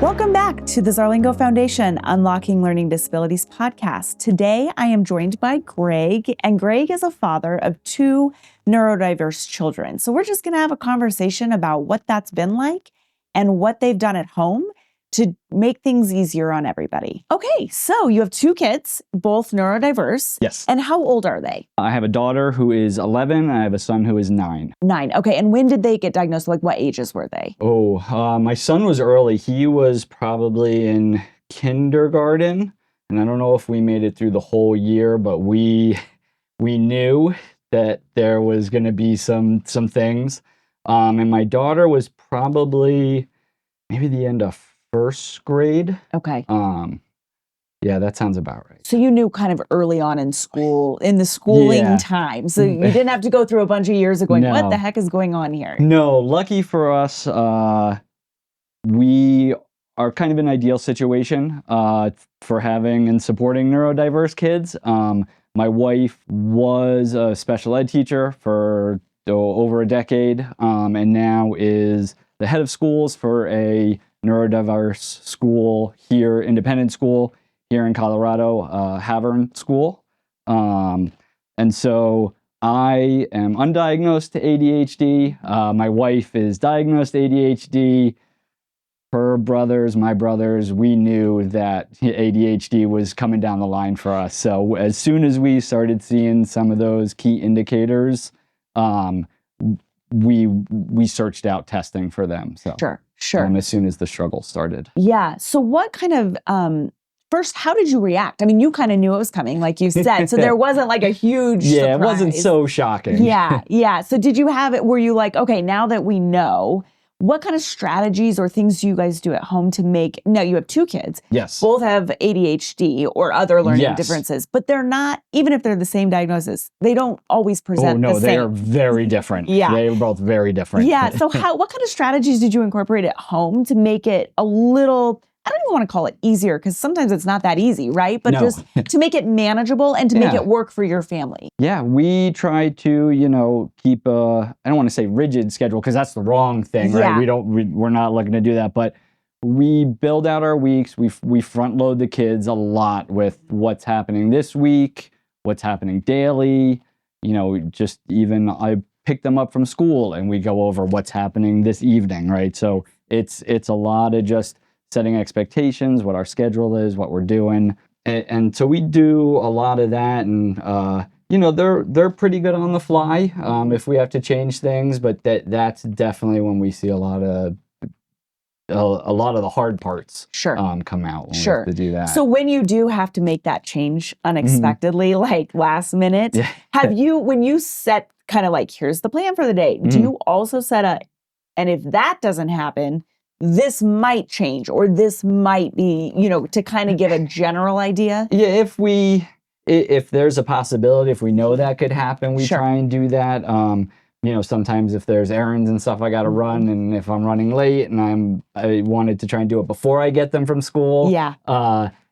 Welcome back to the Zarlingo Foundation Unlocking Learning Disabilities Podcast. Today, I am joined by Greg, and Greg is a father of 2 neurodiverse children. So we're just going to have a conversation about what that's been like and what they've done at home to make things easier on everybody. Okay, so you have 2 kids, both neurodiverse. Yes. And how old are they? I have a daughter who is 11 and I have a son who is 9. 9. Okay, and when did they get diagnosed? Like what ages were they? My son was early. He was probably in kindergarten. And I don't know if we made it through the whole year, but we knew that there was going to be some things. And my daughter was probably maybe the end of first grade. Okay. Yeah, that sounds about right. So you knew kind of early on in school, in the schooling time. So you didn't have to go through a bunch of years of going, No. what the heck is going on here? No, lucky for us, we are kind of an ideal situation for having and supporting neurodiverse kids. My wife was a special ed teacher for over a decade, and now is the head of schools for a neurodiverse school here, independent school here in Colorado, Havern School. And so I am undiagnosed ADHD. My wife is diagnosed ADHD. Her brothers, my brothers, we knew that ADHD was coming down the line for us. So as soon as we started seeing some of those key indicators, we searched out testing for them. So Sure. As soon as the struggle started. Yeah. So what kind of, first, how did you react? I mean, you kind of knew it was coming, like you said. So there wasn't like a huge surprise. It wasn't so shocking. Yeah. So did you have it, were you like, okay, now that we know, what kind of strategies or things do you guys do at home to make, now you have 2 kids. Yes. Both have ADHD or other learning differences, but they're not, even if they're the same diagnosis, they don't always present the same. They are very different. Yeah. They are both very different. Yeah. So what kind of strategies did you incorporate at home to make it a little, I don't even want to call it easier because sometimes it's not that easy, right? But just to make it manageable and to make it work for your family. Yeah, we try to, keep I don't want to say rigid schedule because that's the wrong thing, right? We're not looking to do that, but we build out our weeks. We front load the kids a lot with what's happening this week, what's happening daily. Just even I pick them up from school and we go over what's happening this evening, right? So it's a lot of just setting expectations, what our schedule is, what we're doing. And so we do a lot of that. And, they're pretty good on the fly if we have to change things. But that's definitely when we see a lot of the hard parts come out when we have to do that. So when you do have to make that change unexpectedly, like last minute, when you set kind of like, here's the plan for the day, do you also set and if that doesn't happen, this might change or this might be, to kind of give a general idea? Yeah, if there's a possibility, if we know that could happen, we try and do that. Sometimes if there's errands and stuff I got to run, and if I'm running late and I wanted to try and do it before I get them from school,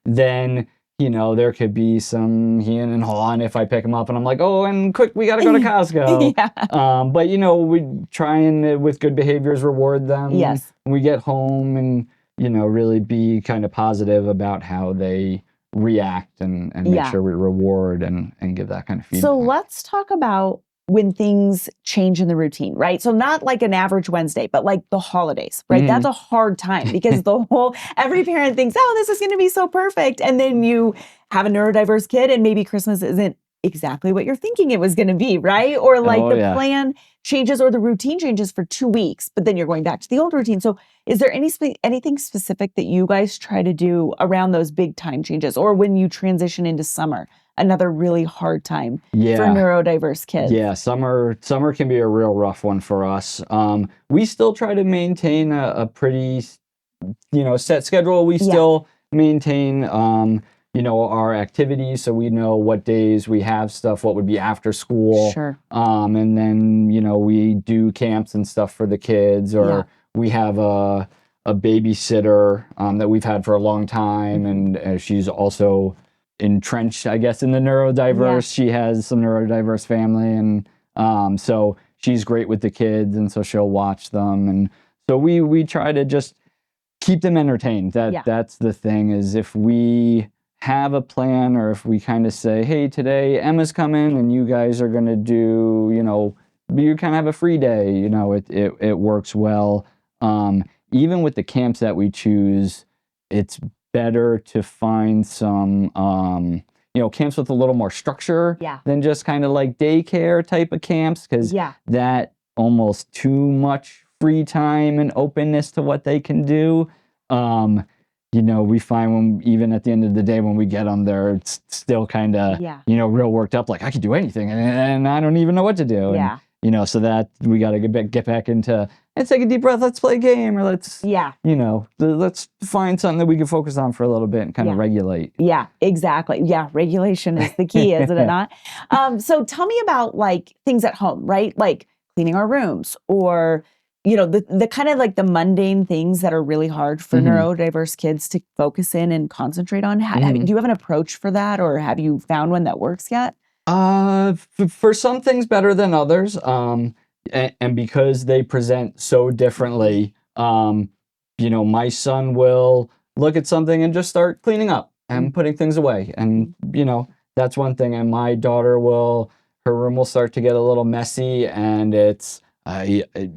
then there could be some heeing and hawing if I pick them up and I'm like, oh, and quick, we got to go to Costco. But we try and with good behaviors reward them. Yes. When we get home and really be kind of positive about how they react and make sure we reward and give that kind of feedback. So let's talk about when things change in the routine, right? So not like an average Wednesday, but like the holidays, right? That's a hard time because every parent thinks, oh, this is going to be so perfect. And then you have a neurodiverse kid and maybe Christmas isn't exactly what you're thinking it was going to be, right? Or like plan changes or the routine changes for 2 weeks, but then you're going back to the old routine. So is there anything specific that you guys try to do around those big time changes or when you transition into summer? Another really hard time for neurodiverse kids. Yeah, summer can be a real rough one for us. We still try to maintain a pretty, set schedule. We still maintain, our activities, so we know what days we have stuff, what would be after school. Sure. And then, we do camps and stuff for the kids, or we have a babysitter that we've had for a long time, and she's also entrenched, I guess, in the neurodiverse. She has some neurodiverse family, and so she's great with the kids, and so she'll watch them. And so we try to just keep them entertained. That's the thing, is if we have a plan, or if we kind of say, hey, today Emma's coming and you guys are going to do, you kind of have a free day, it works well. Even with the camps that we choose, it's better to find some, camps with a little more structure than just kind of like daycare type of camps, because that almost too much free time and openness to what they can do. We find when, even at the end of the day, when we get them, they're still kind of, real worked up, like I could do anything and I don't even know what to do. Yeah. And, so that we got to get back into, let's take a deep breath, let's play a game, or let's find something that we can focus on for a little bit and kind of regulate. Yeah, exactly. Yeah, regulation is the key, isn't it not? So tell me about like things at home, right? Like cleaning our rooms, or the kind of like the mundane things that are really hard for neurodiverse kids to focus in and concentrate on. Do you have an approach for that, or have you found one that works yet? For some things better than others. And because they present so differently, my son will look at something and just start cleaning up and putting things away. And, that's one thing. And my daughter her room will start to get a little messy, and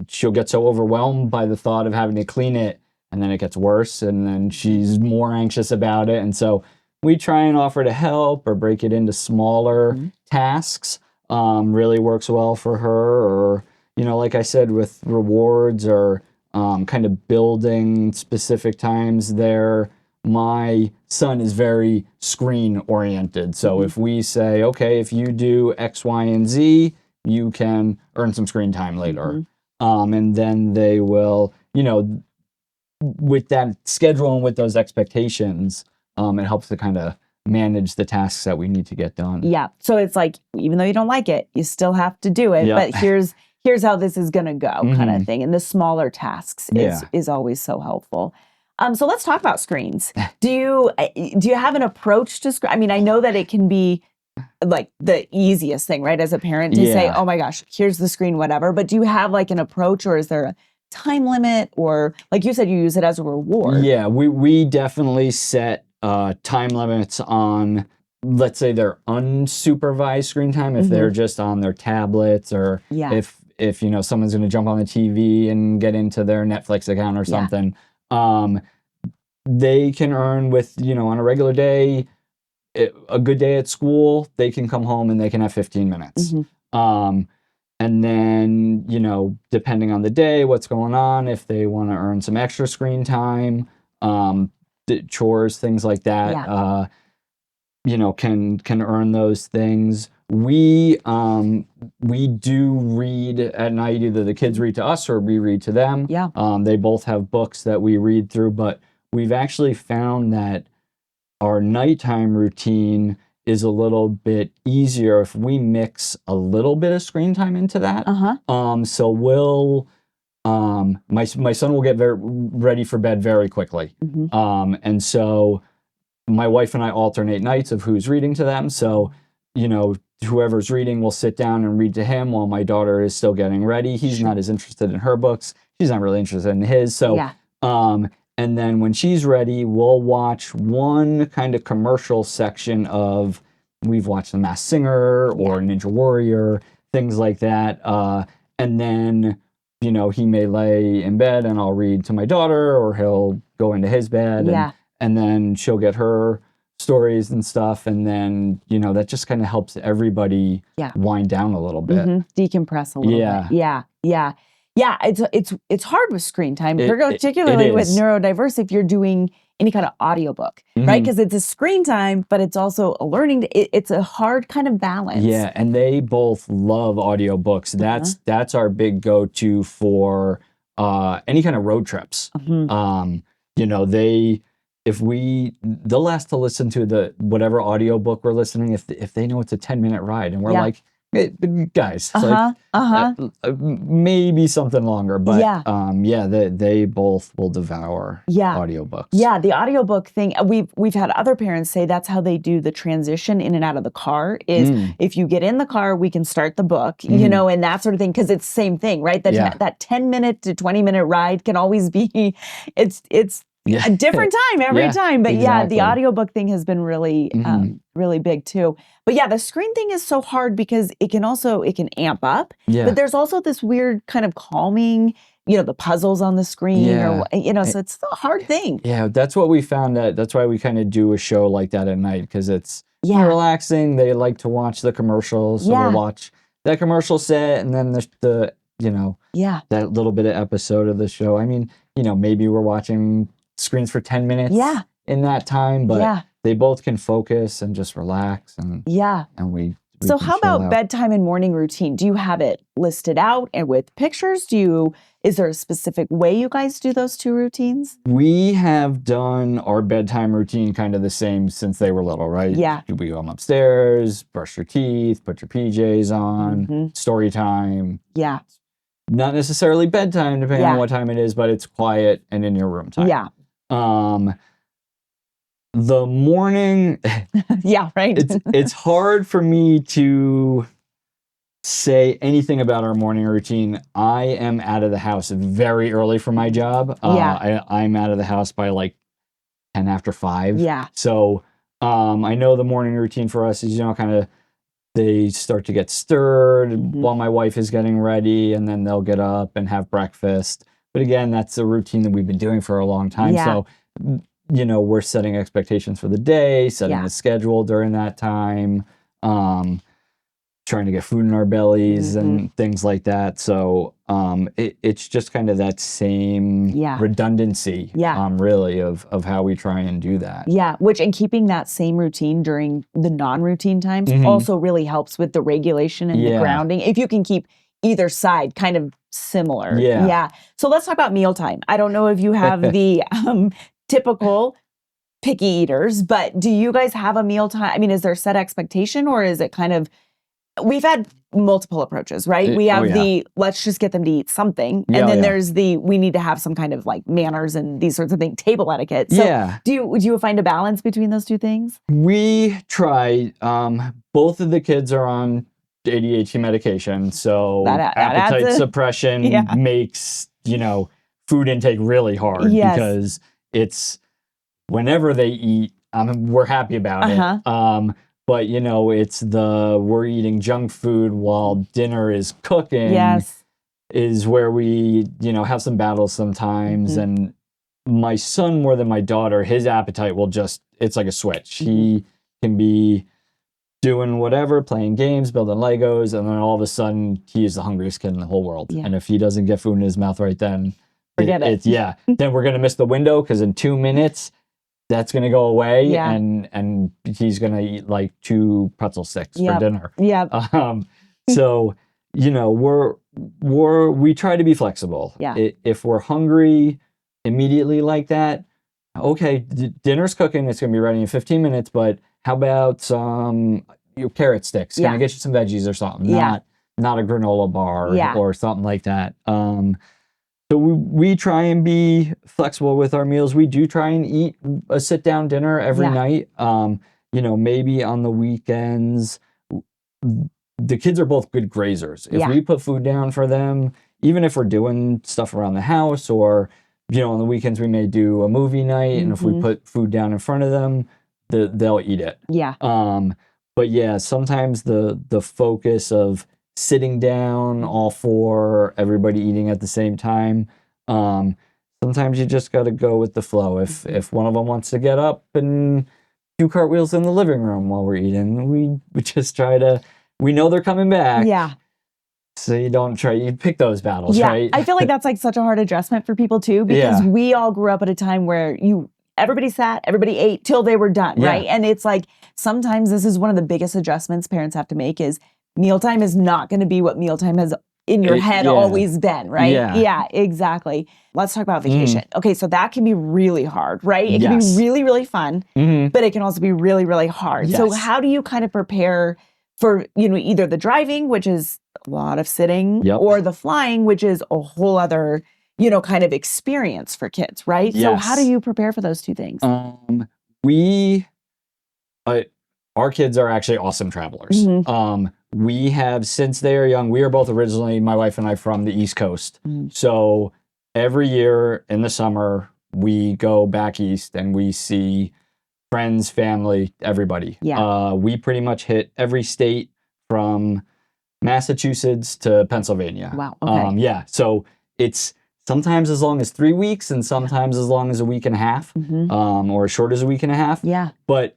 she'll get so overwhelmed by the thought of having to clean it, and then it gets worse, and then she's more anxious about it. And so we try and offer to help or break it into smaller tasks. Really works well for her. Or, like I said, with rewards, or kind of building specific times there. My son is very screen oriented. So if we say, okay, if you do X, Y, and Z, you can earn some screen time later. And then they will, with that schedule and with those expectations, it helps to kind of manage the tasks that we need to get done. Yeah. So it's like, even though you don't like it, you still have to do it. But here's how this is going to go, kind of thing. And the smaller tasks is always so helpful. So let's talk about screens. Do you have an approach to screen? I mean, I know that it can be like the easiest thing, right? As a parent to say, oh my gosh, here's the screen, whatever. But do you have like an approach, or is there a time limit, or like you said, you use it as a reward? Yeah, we definitely set time limits on, let's say, their unsupervised screen time, if they're just on their tablets, or if someone's going to jump on the TV and get into their Netflix account or something. They can earn with, on a regular day, a good day at school, they can come home and they can have 15 minutes. And then, depending on the day, what's going on, if they want to earn some extra screen time, chores, things like that, can earn those things. We do read at night. Either the kids read to us or we read to them. They both have books that we read through, but we've actually found that our nighttime routine is a little bit easier if we mix a little bit of screen time into that. So we'll, my son will get ready for bed very quickly. And so my wife and I alternate nights of who's reading to them. So, whoever's reading will sit down and read to him while my daughter is still getting ready. He's not as interested in her books. She's not really interested in his. So, and then when she's ready, we'll watch one kind of commercial section of, we've watched The Masked Singer or Ninja Warrior, things like that. And then, he may lay in bed and I'll read to my daughter, or he'll go into his bed and then she'll get her stories and stuff. And then, that just kind of helps everybody wind down a little bit. Decompress a little bit. Yeah, it's hard with screen time, particularly with neurodiverse, if you're doing any kind of audiobook, right? Because it's a screen time, but it's also a learning. It's a hard kind of balance. Yeah, and they both love audiobooks. That's our big go-to for any kind of road trips. They'll ask to listen to whatever audiobook we're listening if they know it's a 10-minute ride, and we're like, hey, guys, maybe something longer, but they both will devour audiobooks. Yeah, the audiobook thing, we've had other parents say that's how they do the transition in and out of the car, is if you get in the car, we can start the book, and that sort of thing, because it's the same thing, right? That 10-minute to 20-minute ride can always be, it's a different time every time. But exactly. the audiobook thing has been really, really big too. But the screen thing is so hard because it can amp up. Yeah. But there's also this weird kind of calming, the puzzles on the screen or, so it's a hard thing. Yeah, that's what we found. That's why we kind of do a show like that at night, because it's relaxing. They like to watch the commercials. So we'll watch that commercial set and then the that little bit of episode of the show. I mean, maybe we're watching screens for 10 minutes in that time, but they both can focus and just relax and we so how about bedtime and morning routine? Do you have it listed out and with pictures? Is there a specific way you guys do those two routines? We have done our bedtime routine kind of the same since they were little, right? Yeah. We go upstairs, brush your teeth, put your PJs on, story time. Yeah. Not necessarily bedtime, depending on what time it is, but it's quiet and in your room time. Yeah. The morning, right. It's hard for me to say anything about our morning routine. I am out of the house very early for my job. I'm out of the house by like 10 after 5. Yeah. So I know the morning routine for us is, kind of they start to get stirred while my wife is getting ready, and then they'll get up and have breakfast. But again, that's a routine that we've been doing for a long time. Yeah. So we're setting expectations for the day, setting the schedule during that time, trying to get food in our bellies and things like that. So it's just kind of that same redundancy, really, of how we try and do that. Yeah, and keeping that same routine during the non-routine times also really helps with the regulation and the grounding. If you can keep either side kind of similar. Yeah. So let's talk about mealtime. I don't know if you have the typical picky eaters, but do you guys have a mealtime? I mean, is there a set expectation, or is it kind of, we've had multiple approaches, right? We have let's just get them to eat something. And then there's we need to have some kind of like manners and these sorts of things, table etiquette. So do you find a balance between those two things? We try, both of the kids are on ADHD medication. So appetite suppression makes, food intake really hard because it's whenever they eat, we're happy about it. But it's we're eating junk food while dinner is cooking. Is where we have some battles sometimes. And my son, more than my daughter, his appetite will it's like a switch. He can be doing whatever, playing games, building Legos, and then all of a sudden he is the hungriest kid in the whole world. And if he doesn't get food in his mouth right then, forget it. Then we're gonna miss the window, because in 2 minutes that's gonna go away, and he's gonna eat like 2 pretzel sticks for dinner. So we try to be flexible. If we're hungry immediately like that, okay, dinner's cooking, it's gonna be ready in 15 minutes, but how about some carrot sticks? Can I get you some veggies or something? Not a granola bar or something like that. So we try and be flexible with our meals. We do try and eat a sit-down dinner every night. Maybe on the weekends. The kids are both good grazers. If we put food down for them, even if we're doing stuff around the house, or on the weekends we may do a movie night, and if we put food down in front of them, they'll eat it. But sometimes the focus of sitting down all four, everybody eating at the same time, sometimes you just got to go with the flow. If one of them wants to get up and do cartwheels in the living room while we're eating, we just try to, we know they're coming back. So you pick those battles, right? I feel like that's like such a hard adjustment for people too, because we all grew up at a time where everybody sat, everybody ate till they were done, right? And it's like, sometimes this is one of the biggest adjustments parents have to make, is mealtime is not going to be what mealtime has in your head always been, right? Yeah, exactly. Let's talk about vacation. Okay, so that can be really hard, right? It can be really, really fun, but it can also be really, really hard. So how do you kind of prepare for, either the driving, which is a lot of sitting, or the flying, which is a whole other, kind of experience for kids, right? So how do you prepare for those two things? Our kids are actually awesome travelers. We have, since they are young, we are both originally, my wife and I, from the East Coast. So every year in the summer, we go back east and we see friends, family, everybody. Yeah. We pretty much hit every state from Massachusetts to Pennsylvania. Wow. Okay. Yeah. So it's sometimes as long as 3 weeks and sometimes as long as a week and a half, or as short as a week and a half. Yeah. But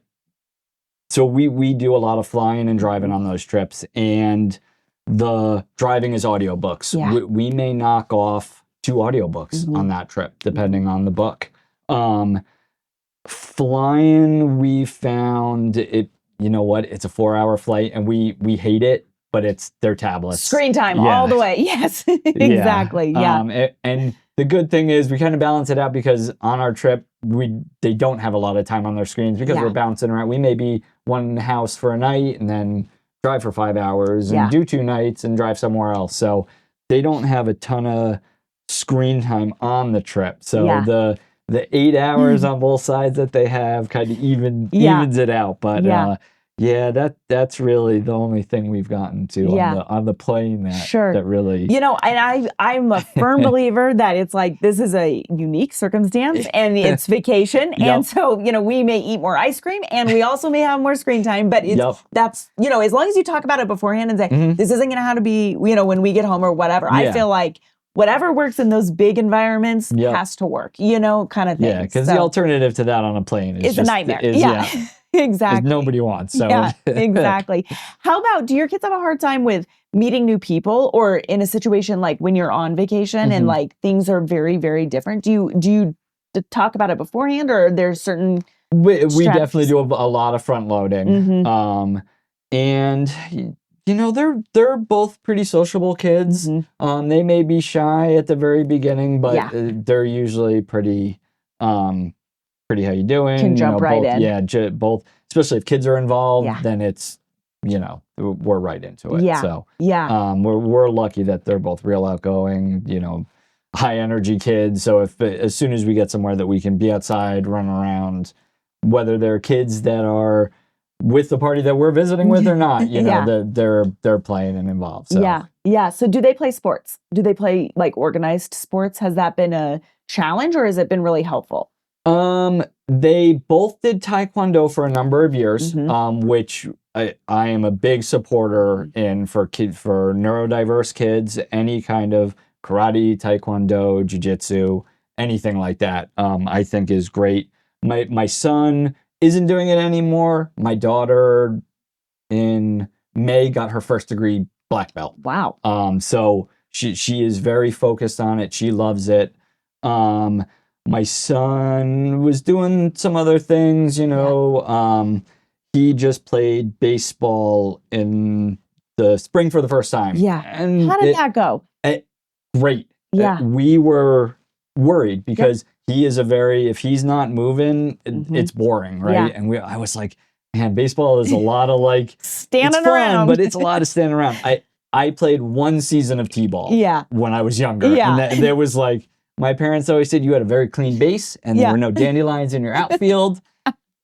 so we do a lot of flying and driving on those trips, and the driving is audiobooks. Yeah. We may knock off 2 audiobooks on that trip, depending on the book. Flying, we found it, you know what, it's a 4-hour flight and we hate it, but it's their tablets. Screen time all the way. Yes, exactly. Yeah. And the good thing is we kind of balance it out because on our trip, they don't have a lot of time on their screens because we're bouncing around. We may be one house for a night and then drive for 5 hours and do 2 nights and drive somewhere else. So they don't have a ton of screen time on the trip. So the 8 hours on both sides that they have kind of evens it out. But that's really the only thing we've gotten to on the plane that really, you know, and I'm a firm believer that it's like this is a unique circumstance and it's vacation. And so, you know, we may eat more ice cream and we also may have more screen time, but that's, you know, as long as you talk about it beforehand and say, this isn't going to have to be, you know, when we get home or whatever, I feel like whatever works in those big environments has to work, you know, kind of thing. Yeah, because the alternative to that on a plane is just a nightmare. Exactly. Nobody wants. So. Yeah, exactly. How about, do your kids have a hard time with meeting new people or in a situation like when you're on vacation and like things are very, very different? Do you talk about it beforehand or are there certain We definitely do a lot of front loading. And you know, they're both pretty sociable kids. They may be shy at the very beginning, but they're usually pretty how you doing? Can jump right in. Yeah, both, especially if kids are involved, then it's, you know, we're right into it. Yeah. So we're lucky that they're both real outgoing, you know, high energy kids. So as soon as we get somewhere that we can be outside, run around, whether they're kids that are with the party that we're visiting with or not, you know, they're playing and involved. So. Yeah. So do they play sports? Do they play like organized sports? Has that been a challenge or has it been really helpful? They both did Taekwondo for a number of years, which I am a big supporter in for neurodiverse kids, any kind of karate, Taekwondo, jiu-jitsu, anything like that, I think is great. My son isn't doing it anymore. My daughter in May got her first degree black belt. Wow. So she is very focused on it. She loves it. My son was doing some other things, you know. He just played baseball in the spring for the first time. Yeah. And how did that go? Great. Yeah. We were worried because he is if he's not moving, it's boring, right? Yeah. And I was like, man, baseball is a lot of like standing around, fun, but it's a lot of standing around. I played 1 season of t-ball when I was younger. Yeah. And there was like, my parents always said you had a very clean base and there were no dandelions in your outfield.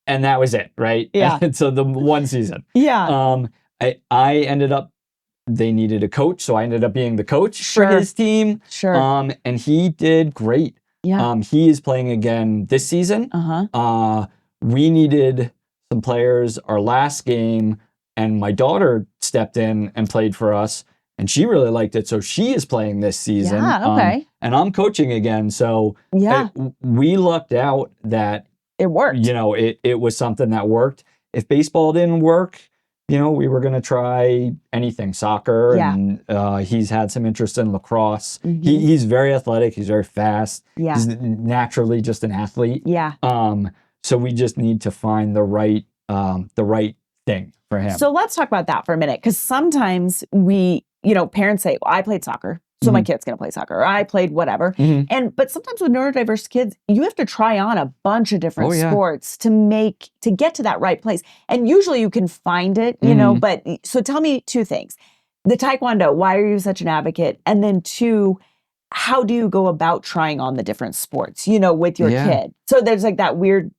And that was it, right? Yeah. And so the 1 season. Yeah. I ended up, they needed a coach. So I ended up being the coach for his team. Sure. And he did great. Yeah. He is playing again this season. We needed some players our last game and my daughter stepped in and played for us. And she really liked it, so she is playing this season. Yeah, okay. And I'm coaching again, so we lucked out that it worked. You know, it was something that worked. If baseball didn't work, you know, we were going to try anything, soccer, and he's had some interest in lacrosse. He's very athletic. He's very fast. Yeah. He's naturally just an athlete. Yeah. So we just need to find the right thing for him. So let's talk about that for a minute, because sometimes you know, parents say, well, I played soccer, so my kid's going to play soccer, or I played whatever. But sometimes with neurodiverse kids, you have to try on a bunch of different sports to get to that right place. And usually you can find it, you know, but so tell me 2 things. The Taekwondo, why are you such an advocate? And then 2, how do you go about trying on the different sports, you know, with your kid? So there's like that weird,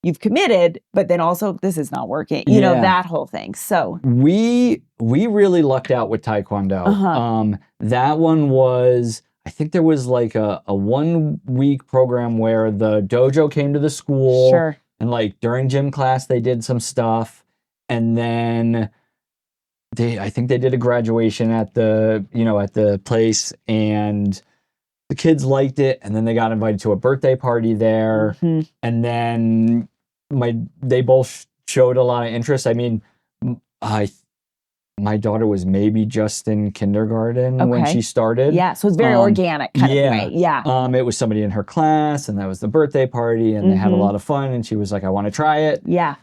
you've committed, but then also this is not working, you know, that whole thing. So we really lucked out with Taekwondo. That one was, I think there was like a 1 week program where the dojo came to the school. Sure. And like during gym class, they did some stuff. And then I think they did a graduation at the place, and the kids liked it. And then they got invited to a birthday party there. Mm-hmm. And then they both showed a lot of interest. I mean, my daughter was maybe just in kindergarten when she started. Yeah, so it's very organic kind of way. Yeah. It was somebody in her class, and that was the birthday party, and they had a lot of fun, and she was like, I want to try it. Yeah.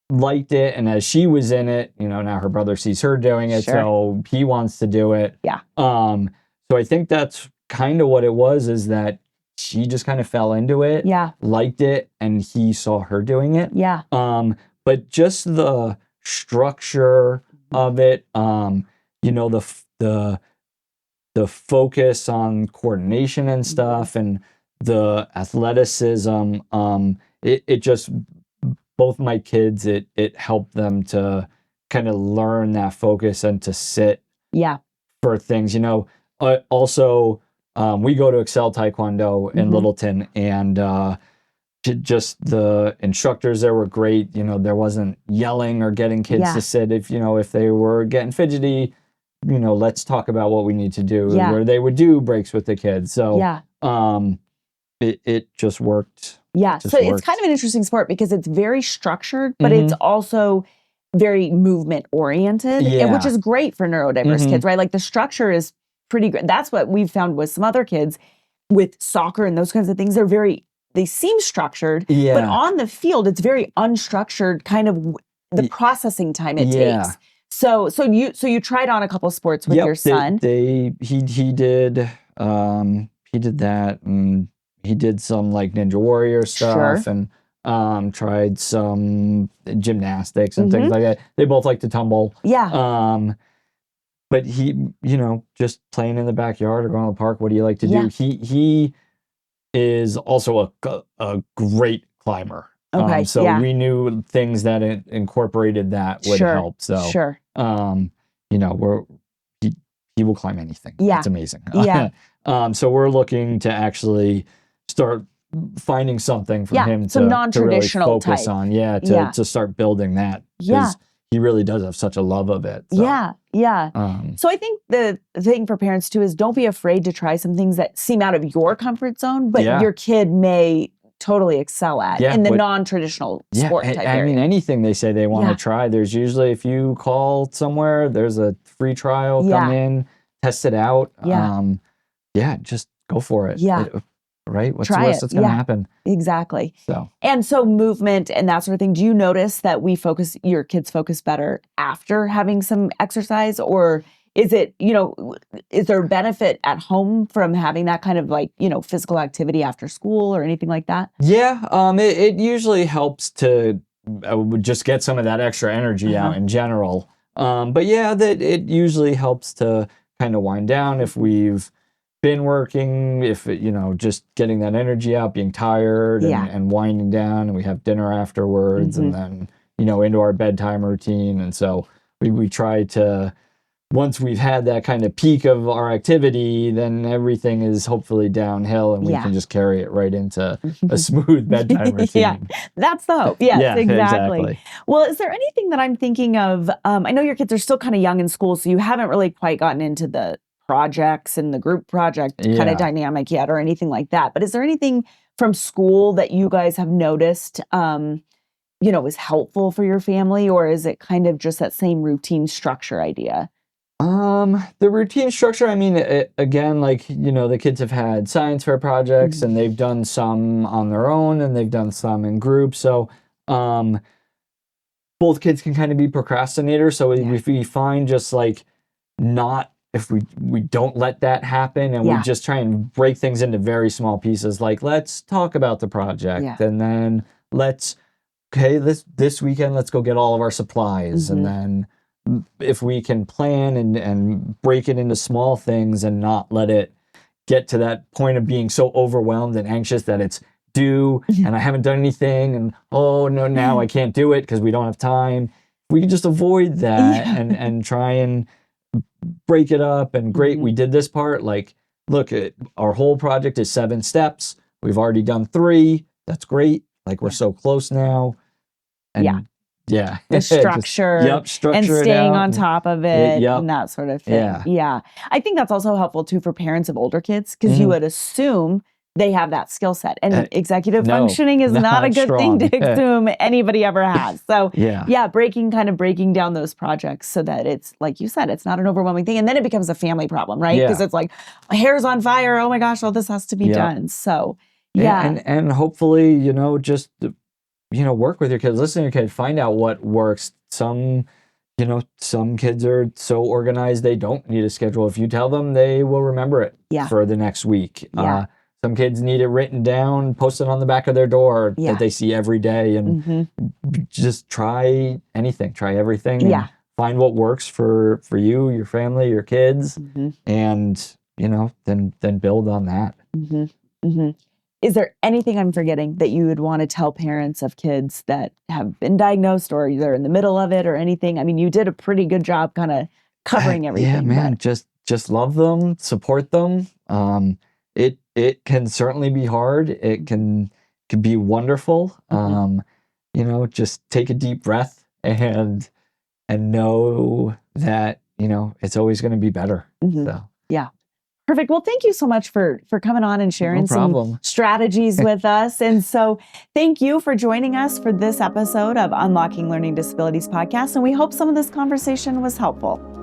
Liked it, and as she was in it, now her brother sees her doing it, so he wants to do it. Yeah. So I think that's kind of what it was, is that she just kind of fell into it. Yeah. Liked it, and he saw her doing it. Yeah. But just the structure of it, the focus on coordination and stuff, and the athleticism, it just, both my kids, it helped them to kind of learn that focus and to sit for things. Also, we go to Excel Taekwondo in Littleton, and just the instructors there were great. There wasn't yelling or getting kids to sit. If they were getting fidgety, let's talk about what we need to do. Where they would do breaks with the kids. So it just worked. Yeah. So it's kind of an interesting sport because it's very structured, but it's also very movement oriented, which is great for neurodiverse kids, right? Like the structure is pretty good. That's what we've found with some other kids with soccer and those kinds of things. They seem structured, but on the field, it's very unstructured, kind of the processing time it takes. So you tried on a couple sports with your son. He did that, and he did some like Ninja Warrior stuff, and tried some gymnastics and things like that. They both like to tumble. Yeah. But he, just playing in the backyard or going to the park, what do you like to do? He is also a great climber. Okay. So we knew things that incorporated that would help. So he will climb anything. Yeah. It's amazing. Yeah. So we're looking to actually start finding something for him some non-traditional to really focus on. To start building that. Because he really does have such a love of it. So. Yeah. So I think the thing for parents too is don't be afraid to try some things that seem out of your comfort zone, but your kid may totally excel at in the non-traditional sport type area. I mean, anything they say they want to try, there's usually, if you call somewhere, there's a free trial, come in, test it out. Just go for it. Right? What's the worst that's going to happen? Exactly. So movement and that sort of thing. Do you notice that your kids focus better after having some exercise, or is it, is there a benefit at home from having that kind of like, physical activity after school or anything like that? Yeah. It usually helps to just get some of that extra energy out in general. But that it usually helps to kind of wind down if we've been working, if just getting that energy out, being tired and winding down, and we have dinner afterwards, and then into our bedtime routine. And so we try to, once we've had that kind of peak of our activity, then everything is hopefully downhill, and we can just carry it right into a smooth bedtime routine. That's the hope. Yes, exactly. Well, is there anything that I'm thinking of? I know your kids are still kind of young in school, so you haven't really quite gotten into the projects and the group project kind of dynamic yet or anything like that. But is there anything from school that you guys have noticed, is helpful for your family, or is it kind of just that same routine structure idea? The routine structure, I mean, again, like, the kids have had science fair projects and they've done some on their own and they've done some in groups. So, both kids can kind of be procrastinators. So if we find just like if we don't let that happen and we just try and break things into very small pieces, like let's talk about the project and then this weekend, let's go get all of our supplies. And then if we can plan and break it into small things and not let it get to that point of being so overwhelmed and anxious that it's due and I haven't done anything and, oh no, now I can't do it because we don't have time. We can just avoid that and try and break it up, and great, we did this part, like look, our whole project is 7 steps. We've already done 3. That's great. Like we're so close now. And yeah. The structure, structure and staying on top of it yep. and that sort of thing. Yeah. I think that's also helpful too for parents of older kids, because you would assume they have that skill set. And executive functioning is not a good thing to assume anybody ever has. So breaking down those projects so that it's, like you said, it's not an overwhelming thing. And then it becomes a family problem, right? Because it's like, my hair's on fire. Oh my gosh, all this has to be done. So and hopefully, just work with your kids, listen to your kid, find out what works. Some kids are so organized they don't need a schedule. If you tell them, they will remember it for the next week. Some kids need it written down, posted on the back of their door that they see every day, and just try anything, try everything, and find what works for you, your family, your kids, and then build on that. Is there anything I'm forgetting that you would want to tell parents of kids that have been diagnosed, or they're in the middle of it, or anything? I mean, you did a pretty good job kind of covering everything. Yeah, man, just love them, support them. It can certainly be hard. It can be wonderful. Just take a deep breath and know that it's always going to be better. So perfect. Well, thank you so much for coming on and sharing some strategies with us. And so thank you for joining us for this episode of Unlocking Learning Disabilities Podcast. And we hope some of this conversation was helpful.